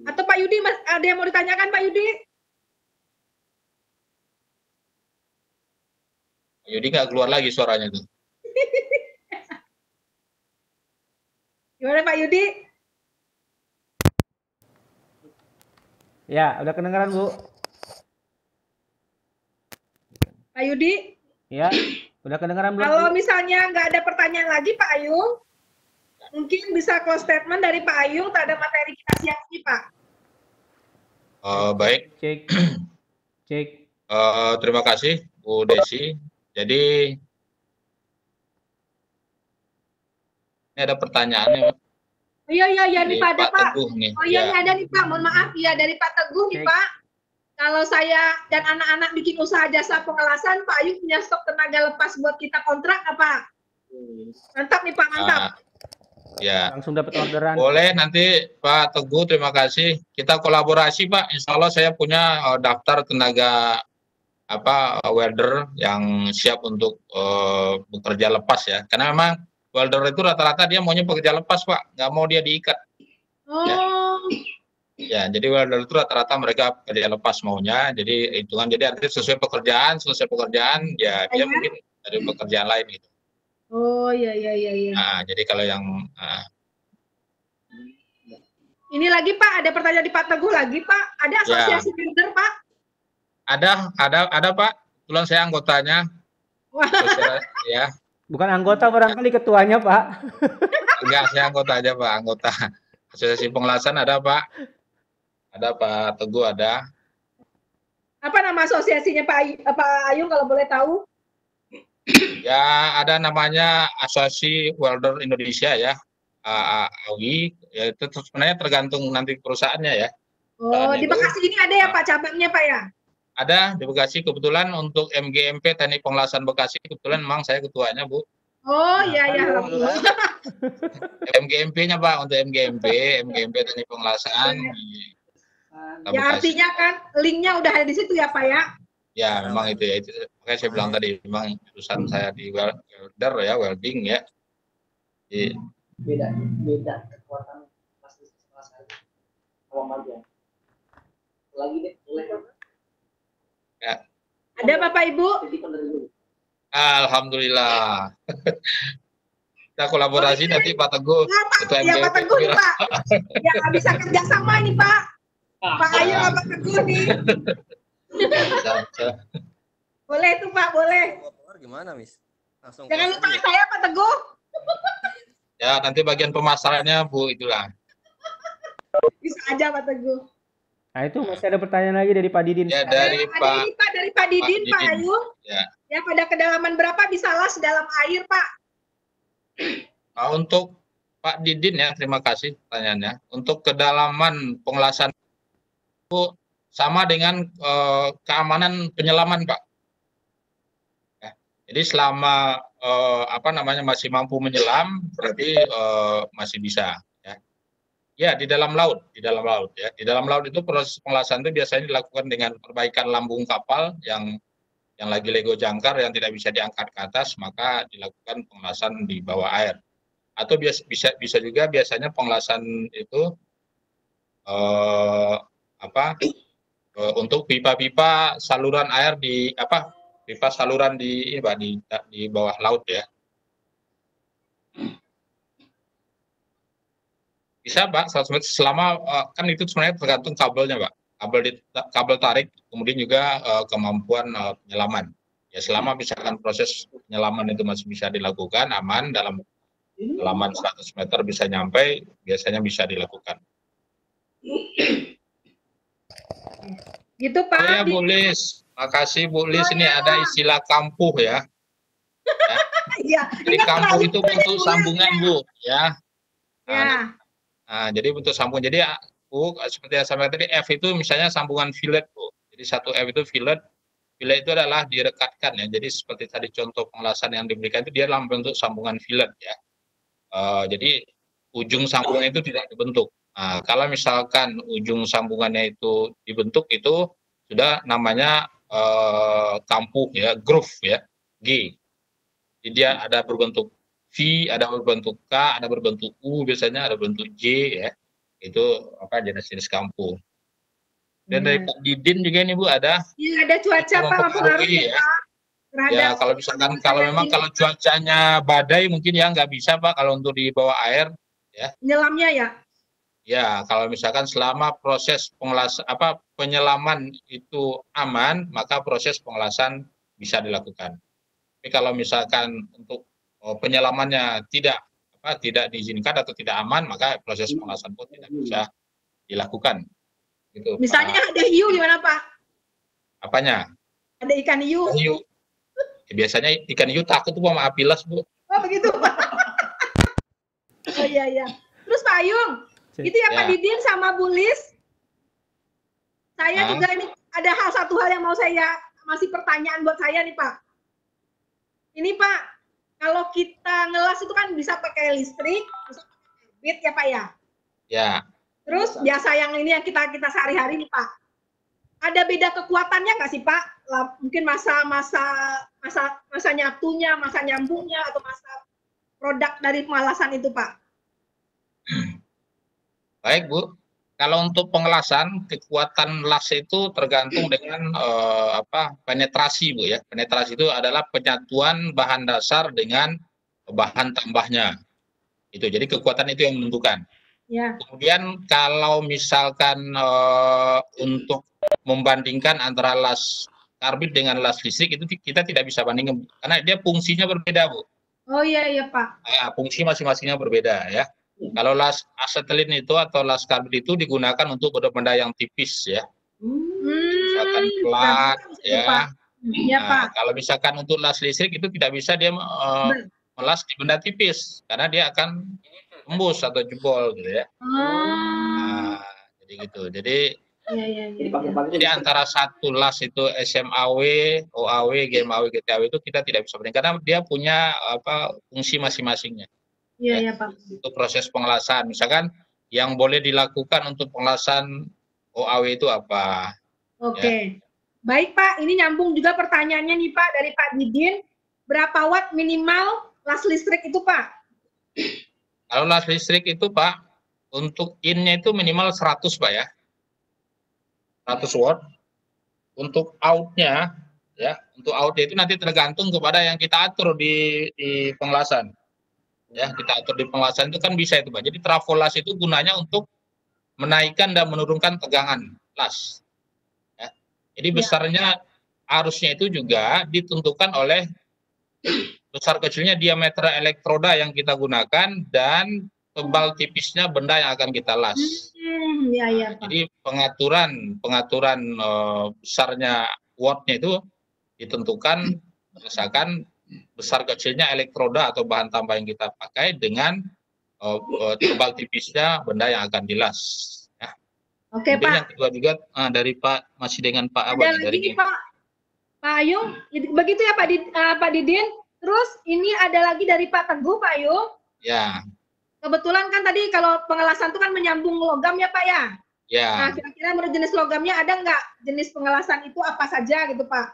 Atau Pak Yudi, ada yang mau ditanyakan Pak Yudi? Pak Yudi nggak keluar lagi suaranya tuh. Gimana Pak Yudi? Ya, udah kedengaran Bu. Pak Yudi? Ya, udah kedengaran belum? Kalau Bu? misalnya nggak ada pertanyaan lagi Pak Ayung, mungkin bisa close statement dari Pak Ayung terhadap materi kita siang ini Pak. Baik. Cek. Cek. Terima kasih Bu Desi. Jadi ini ada pertanyaannya. Oh iya nih Pak ada Pak. Teguh nih. Oh iya Ya. nih ada nih Pak. Mohon maaf ya dari Pak Teguh nih Cek. Pak. Kalau saya dan anak-anak bikin usaha jasa pengelasan, Pak Ayung punya stok tenaga lepas buat kita kontrak nggak Pak? Mantap nih Pak, mantap. Ya. Langsung dapat orderan. Boleh nanti Pak Teguh, terima kasih. Kita kolaborasi Pak. Insya Allah saya punya daftar tenaga welder yang siap untuk bekerja lepas ya. Karena memang welder itu rata-rata dia maunya bekerja lepas Pak, nggak mau dia diikat. Oh, Ya, jadi welder itu rata-rata mereka kerja lepas maunya. Jadi hitungan jadi artinya selesai pekerjaan ya dia Iya. mungkin dari pekerjaan lain gitu. oh iya. Nah, jadi kalau yang Ini lagi Pak, ada pertanyaan di Pak Teguh lagi Pak. Ada asosiasi builder Pak? ada Pak, kebetulan saya anggotanya. Wah. Ya, Bukan anggota barangkali ketuanya, Pak. enggak, saya anggota aja Pak, anggota. Asosiasi Pengelasan ada Pak. Ada Pak Teguh ada. Apa nama asosiasinya Pak Ayung kalau boleh tahu? Ya, ada namanya Asosiasi Welder Indonesia ya. AWI, ya itu sebenarnya tergantung nanti perusahaannya ya. Oh, di itu. Bekasi ini ada ya Pak cabangnya Pak ya? Ada di Bekasi, kebetulan untuk MGMP Teknik Pengelasan Bekasi, kebetulan memang saya ketuanya Bu. Oh iya. MGMP-nya Pak, untuk MGMP Teknik Pengelasan. Ya artinya kan linknya udah ada di situ ya Pak ya? Ya memang itu ya, itu makanya saya bilang tadi memang jurusan saya di welder ya, welding ya. Beda kekuatan plastis pengelasan awam bagian. Lagi deh, boleh. Ya. Ada Bapak Ibu? Alhamdulillah. Kita kolaborasi nanti Pak Teguh. Ketua Ya Pak MGMP. Teguh nih Pak. Ya bisa kerja sama nih Pak. Pak Ayu sama Pak Teguh nih. Bisa. Boleh tuh Pak, boleh. Gimana, Miss? Langsung Jangan close lupa aja. saya Pak Teguh. Ya nanti bagian pemasarannya Bu itulah. Bisa aja Pak Teguh. Nah, itu masih ada pertanyaan lagi dari Pak Didin. Ya Ada dari ini Pak. Pak dari Pak Didin, Pak Didin. Ayu. Ya. Ya pada kedalaman berapa bisa las dalam air Pak? Untuk Pak Didin ya, terima kasih pertanyaannya. Untuk kedalaman pengelasan itu sama dengan keamanan penyelaman Pak. Ya. Jadi selama masih mampu menyelam, berarti masih bisa. Ya. Ya, di dalam laut ya. Di dalam laut itu proses pengelasan itu biasanya dilakukan dengan perbaikan lambung kapal yang lagi lego jangkar yang tidak bisa diangkat ke atas, maka dilakukan pengelasan di bawah air. Atau bisa juga biasanya pengelasan itu untuk pipa-pipa saluran air pipa saluran di bawah laut ya. Bisa Pak, selama kan itu sebenarnya tergantung kabelnya Pak. Kabel tarik, kemudian juga kemampuan penyelaman. Ya selama misalkan proses penyelaman itu masih bisa dilakukan aman dalam kedalaman 100 meter bisa nyampe, biasanya bisa dilakukan. Gitu Pak. Oh ya Bu Lis, makasih Bu Lis, ini ada istilah kampuh ya. Iya. Jadi kampuh itu bentuk sambungan Bu ya. Ya. Nah, jadi bentuk sambungan. Jadi Bu, seperti yang saya tadi F itu misalnya sambungan fillet Bu. Jadi satu F itu fillet. Fillet itu adalah direkatkan ya. Jadi seperti tadi contoh pengelasan yang diberikan itu dia dalam bentuk sambungan fillet ya. Jadi ujung sambungan itu tidak dibentuk. Nah, kalau misalkan ujung sambungannya itu dibentuk itu sudah namanya kampuh ya, groove ya, G. Jadi dia ada berbentuk V, ada berbentuk K, ada berbentuk U, biasanya ada berbentuk J ya. Itu jenis-jenis kampuh. Dan dari Pak Didin juga ini Bu ada. Iya, ada cuaca Pak mempengaruhi ya. Ya kalau misalkan memang kalau cuacanya badai mungkin ya nggak bisa Pak kalau untuk di bawah air ya. Nyelamnya ya. Ya kalau misalkan selama proses penyelaman itu aman maka proses pengelasan bisa dilakukan. Tapi kalau misalkan untuk penyelamannya tidak diizinkan atau tidak aman maka proses pengelasan pun tidak bisa dilakukan. Gitu, misalnya Pak. Ada hiu gimana Pak? Apanya? Ada ikan hiu. Ya, biasanya ikan hiu takut tuh sama apilas Bu. Oh begitu Pak. Oh iya. Terus Pak Ayung, itu ya Pak Didin sama Bu Lis. Saya juga ini ada satu hal yang mau masih pertanyaan buat saya nih Pak. Ini Pak, kalau kita ngelas itu kan bisa pakai listrik, bisa pakai karbit ya Pak ya? Ya. Terus biasa yang ini yang kita sehari-hari nih Pak. Ada beda kekuatannya nggak sih Pak? Mungkin masa nyatunya, masa nyambungnya, atau masa produk dari pengelasan itu Pak? Baik Bu. Kalau untuk pengelasan, kekuatan las itu tergantung dengan penetrasi Bu ya. Penetrasi itu adalah penyatuan bahan dasar dengan bahan tambahnya. Itu. Jadi kekuatan itu yang menentukan. Ya. Kemudian kalau misalkan untuk membandingkan antara las karbit dengan las listrik itu kita tidak bisa bandingkan karena dia fungsinya berbeda Bu. Oh iya Pak. Fungsi masing-masingnya berbeda ya. Kalau las asetilin itu atau las karbit itu digunakan untuk benda yang tipis ya. Misalkan plat ya. Iya Pak. Kalau misalkan untuk las listrik itu tidak bisa dia melas di benda tipis karena dia akan tembus atau jebol gitu ya. Jadi gitu. Jadi antara satu las itu SMAW, OAW, GMAW, GTAW itu kita tidak bisa bandingkan karena dia punya fungsi masing-masingnya. Iya Pak. Untuk proses pengelasan, misalkan yang boleh dilakukan untuk pengelasan OAW itu apa? Oke. Baik Pak, ini nyambung juga pertanyaannya nih Pak dari Pak Didin. Berapa watt minimal las listrik itu Pak? Kalau las listrik itu Pak, untuk in-nya itu minimal 100 Pak ya. 100 watt. Untuk out-nya ya, untuk out-nya itu nanti tergantung kepada yang kita atur di pengelasan. Ya, kita atur di pengelasan itu kan bisa itu Pak. Jadi trafo las itu gunanya untuk menaikkan dan menurunkan tegangan las. Ya. Jadi besarnya arusnya itu juga ditentukan oleh besar kecilnya diameter elektroda yang kita gunakan dan tebal tipisnya benda yang akan kita las. Jadi pengaturan besarnya wattnya itu ditentukan berdasarkan besar kecilnya elektroda atau bahan tambah yang kita pakai dengan tebal tipisnya benda yang akan dilas. Ya. Oke Pak. Yang kedua juga dari masih dengan Pak Abadi. Ada lagi Pak Ayung, begitu ya Pak Didin. Terus ini ada lagi dari Pak Teguh Pak Ayung. Ya. kebetulan kan tadi kalau pengelasan itu kan menyambung logam ya Pak ya. Ya. Nah, kira-kira menurut jenis logamnya ada nggak jenis pengelasan itu apa saja gitu Pak?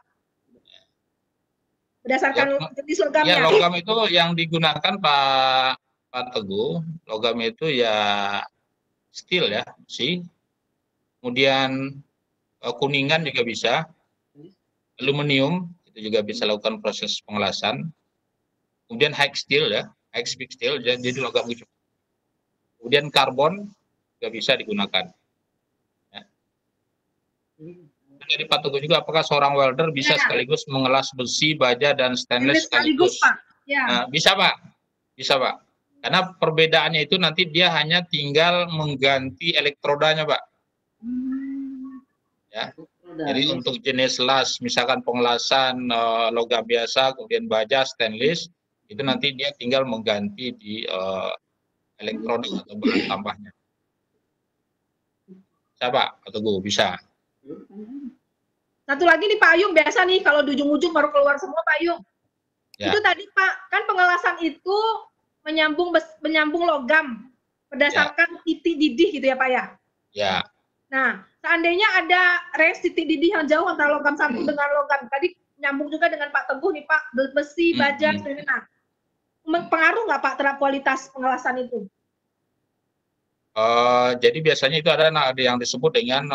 Berdasarkan jenis logamnya. Ya, logam itu yang digunakan Pak Teguh, logam itu ya steel ya, besi. Kemudian kuningan juga bisa, aluminium itu juga bisa lakukan proses pengelasan. Kemudian high steel ya, high speed steel jadi logam itu. Kemudian karbon juga bisa digunakan. Ya. Jadi Pak Teguh juga, apakah seorang welder bisa sekaligus mengelas besi, baja, dan stainless sekaligus? Pak. Ya. Nah, bisa Pak, bisa Pak. Karena perbedaannya itu nanti dia hanya tinggal mengganti elektrodanya Pak. Ya. Jadi untuk jenis las, misalkan pengelasan logam biasa, kemudian baja, stainless, itu nanti dia tinggal mengganti di elektroda atau bahan tambahnya. Bisa Pak, atau bisa. Satu lagi nih Pak Ayung, biasa nih kalau di ujung-ujung baru keluar semua Pak Ayung. Ya. Itu tadi Pak, kan pengelasan itu menyambung logam berdasarkan titik didih gitu ya Pak ya? Ya. Nah, seandainya ada range titik didih yang jauh antara logam satu dengan logam, tadi nyambung juga dengan Pak Teguh nih Pak, besi, baja, nah, pengaruh nggak Pak terhadap kualitas pengelasan itu? Jadi biasanya itu ada yang disebut dengan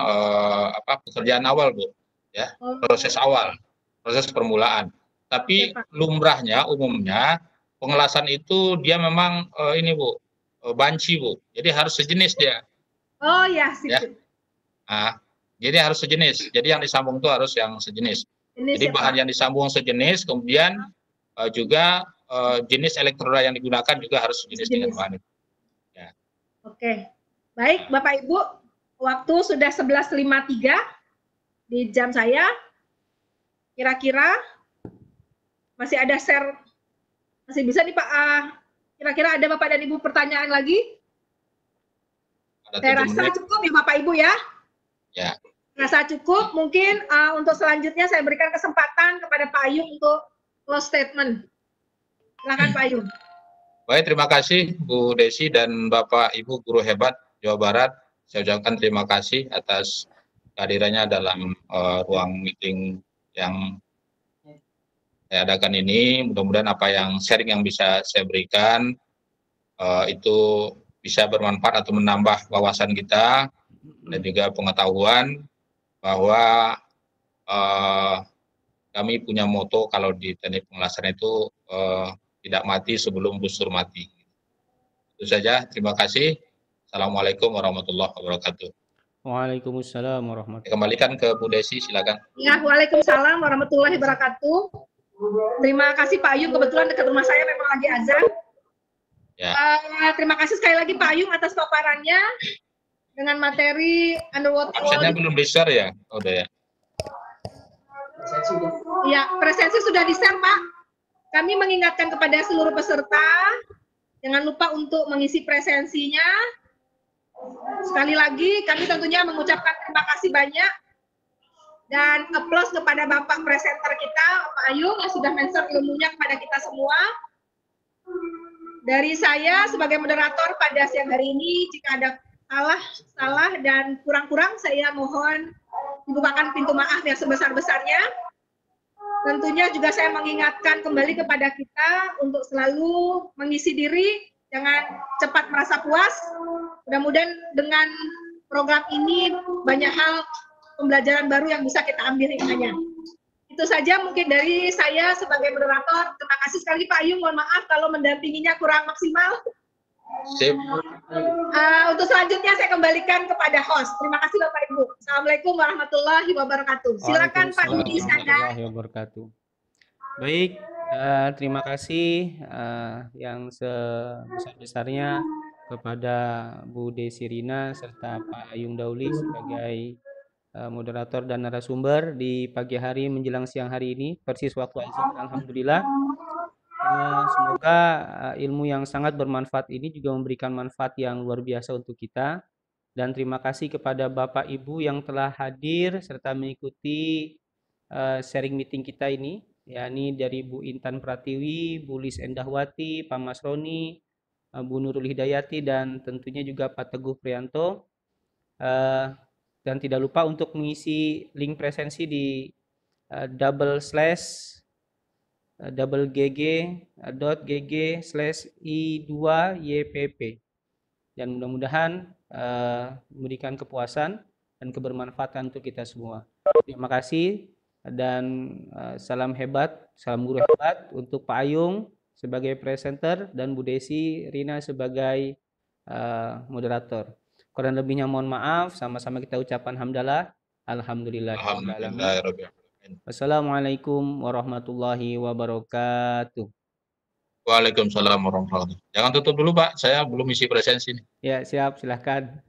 pekerjaan awal Bu, ya, proses awal, proses permulaan. Tapi lumrahnya, umumnya pengelasan itu dia memang ini Bu, banci Bu, jadi harus sejenis dia. Oh ya, sih. Ya. Nah, jadi harus sejenis. Jadi yang disambung itu harus yang sejenis. Jadi bahan yang disambung sejenis, kemudian juga jenis elektroda yang digunakan juga harus sejenis dengan bahan itu. Ya. Oke, baik Bapak Ibu, waktu sudah 11.53 di jam saya. Kira-kira masih ada share, masih bisa nih Pak? Kira-kira ada Bapak dan Ibu pertanyaan lagi? Saya rasa cukup ya Bapak Ibu ya. Ya. Rasa cukup. Mungkin untuk selanjutnya saya berikan kesempatan kepada Pak Ayung untuk close statement. Silakan Pak Ayung. Baik, terima kasih Bu Desi dan Bapak Ibu guru hebat Jawa Barat. Saya ucapkan terima kasih atas kehadirannya dalam ruang meeting yang saya adakan ini. Mudah-mudahan apa yang sharing yang bisa saya berikan itu bisa bermanfaat atau menambah wawasan kita dan juga pengetahuan bahwa kami punya moto kalau di teknik pengelasan itu tidak mati sebelum busur mati. Itu saja, terima kasih. Assalamualaikum warahmatullahi wabarakatuh. Waalaikumsalam warahmatullahi wabarakatuh. Kembalikan ke Bu Desi, silakan. Ya, waalaikumsalam warahmatullahi wabarakatuh. Terima kasih Pak Ayung, kebetulan dekat rumah saya memang lagi azan. Ya. Terima kasih sekali lagi Pak Ayung atas paparannya dengan materi underwater. Absennya belum di-share ya? Oh, udah ya. Ya, presensi sudah di-share Pak. Kami mengingatkan kepada seluruh peserta, jangan lupa untuk mengisi presensinya. Sekali lagi, kami tentunya mengucapkan terima kasih banyak dan applause kepada Bapak presenter kita, Pak Ayung, yang sudah men-share ilmunya kepada kita semua. Dari saya sebagai moderator pada siang hari ini, jika ada salah dan kurang-kurang, saya mohon dibukakan pintu maaf yang sebesar-besarnya. Tentunya juga saya mengingatkan kembali kepada kita untuk selalu mengisi diri, jangan cepat merasa puas. Mudah-mudahan dengan program ini banyak hal pembelajaran baru yang bisa kita ambil hikmahnya. Itu saja mungkin dari saya sebagai moderator. Terima kasih sekali Pak Ayung, mohon maaf kalau mendampinginya kurang maksimal. Sip. Untuk selanjutnya saya kembalikan kepada host. Terima kasih Bapak Ibu. Assalamualaikum warahmatullahi wabarakatuh. Silakan Pak Yudi Iskandar. Baik, terima kasih yang sebesar-besarnya kepada Bu Desi Rina serta Pak Ayung Dauli sebagai moderator dan narasumber di pagi hari menjelang siang hari ini, persis waktu azan. Alhamdulillah. Semoga ilmu yang sangat bermanfaat ini juga memberikan manfaat yang luar biasa untuk kita. Dan terima kasih kepada Bapak Ibu yang telah hadir serta mengikuti sharing meeting kita ini, yakni dari Bu Intan Pratiwi, Bu Lis Endahwati, Pak Mas Roni, Bu Nurul Hidayati, dan tentunya juga Pak Teguh Prianto. Dan tidak lupa untuk mengisi link presensi di ggg.gg/i2ypp, dan mudah-mudahan memberikan kepuasan dan kebermanfaatan untuk kita semua. Terima kasih, dan salam hebat, salam guru hebat untuk Pak Ayung sebagai presenter dan Bu Desi Rina sebagai moderator. Kurang lebihnya mohon maaf, sama-sama kita ucapkan hamdalah. Alhamdulillahirabbil alamin. Wassalamualaikum warahmatullahi wabarakatuh. Waalaikumsalam warahmatullahi wabarakatuh. Jangan tutup dulu Pak, saya belum isi presensi nih. Ya, siap, silahkan.